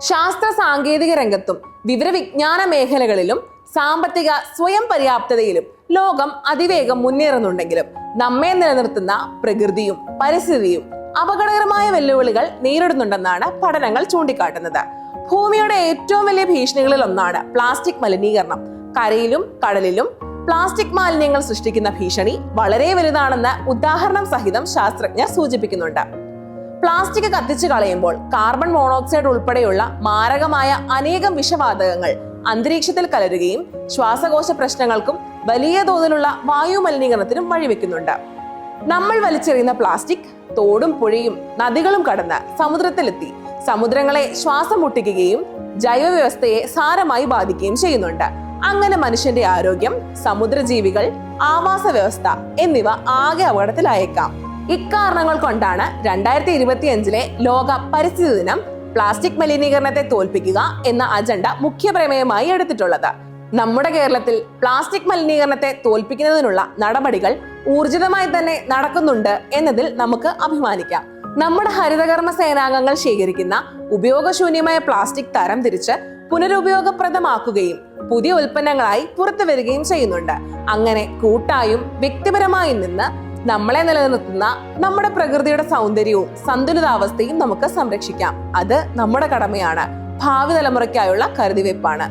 ശാസ്ത്ര സാങ്കേതിക രംഗത്തും വിവരവിജ്ഞാന മേഖലകളിലും സാമ്പത്തിക സ്വയം പര്യാപ്തതയിലും ലോകം അതിവേഗം മുന്നേറുന്നുണ്ടെങ്കിലും നമ്മെ നിലനിർത്തുന്ന പ്രകൃതിയും പരിസ്ഥിതിയും അപകടകരമായ വെല്ലുവിളികൾ നേരിടുന്നുണ്ടെന്നാണ് പഠനങ്ങൾ ചൂണ്ടിക്കാട്ടുന്നത്. ഭൂമിയുടെ ഏറ്റവും വലിയ ഭീഷണികളിൽ ഒന്നാണ് പ്ലാസ്റ്റിക് മലിനീകരണം. കരയിലും കടലിലും പ്ലാസ്റ്റിക് മാലിന്യങ്ങൾ സൃഷ്ടിക്കുന്ന ഭീഷണി വളരെ വലുതാണെന്ന് ഉദാഹരണം സഹിതം ശാസ്ത്രജ്ഞർ സൂചിപ്പിക്കുന്നുണ്ട്. പ്ലാസ്റ്റിക് കത്തിച്ചു കളയുമ്പോൾ കാർബൺ മോണോക്സൈഡ് ഉൾപ്പെടെയുള്ള മാരകമായ അനേകം വിഷവാതകങ്ങൾ അന്തരീക്ഷത്തിൽ കലരുകയും ശ്വാസകോശ പ്രശ്നങ്ങൾക്കും വലിയ തോതിലുള്ള വായു മലിനീകരണത്തിനും വഴിവെക്കുന്നുണ്ട്. നമ്മൾ വലിച്ചെറിയുന്ന പ്ലാസ്റ്റിക് തോടും പുഴയും നദികളും കടന്ന് സമുദ്രത്തിലെത്തി സമുദ്രങ്ങളെ ശ്വാസം മുട്ടിക്കുകയും ജൈവവ്യവസ്ഥയെ സാരമായി ബാധിക്കുകയും ചെയ്യുന്നുണ്ട്. അങ്ങനെ മനുഷ്യന്റെ ആരോഗ്യം, സമുദ്രജീവികൾ, ആവാസ വ്യവസ്ഥ എന്നിവ ആകെ അപകടത്തിലായേക്കാം. ഇക്കാരണങ്ങൾ കൊണ്ടാണ് 2025 ലോക പരിസ്ഥിതി ദിനം പ്ലാസ്റ്റിക് മലിനീകരണത്തെ തോൽപ്പിക്കുക എന്ന അജണ്ട മുഖ്യ പ്രമേയമായി എടുത്തിട്ടുള്ളത്. നമ്മുടെ കേരളത്തിൽ പ്ലാസ്റ്റിക് മലിനീകരണത്തെ തോൽപ്പിക്കുന്നതിനുള്ള നടപടികൾ ഊർജിതമായി തന്നെ നടക്കുന്നുണ്ട് എന്നതിൽ നമുക്ക് അഭിമാനിക്കാം. നമ്മുടെ ഹരിതകർമ്മ സേനാംഗങ്ങൾ ശേഖരിക്കുന്ന ഉപയോഗശൂന്യമായ പ്ലാസ്റ്റിക് തരം തിരിച്ച് പുനരുപയോഗപ്രദമാക്കുകയും പുതിയ ഉൽപ്പന്നങ്ങളായി പുറത്തു വരികയും ചെയ്യുന്നുണ്ട്. അങ്ങനെ കൂട്ടായും വ്യക്തിപരമായും നിന്ന് നമ്മളെ നിലനിർത്തുന്ന നമ്മുടെ പ്രകൃതിയുടെ സൗന്ദര്യവും സന്തുലിതാവസ്ഥയും നമുക്ക് സംരക്ഷിക്കാം. അത് നമ്മുടെ കടമയാണ്. ഭാവി തലമുറയ്ക്കായുള്ള കരുതിവയ്പ്പാണ്.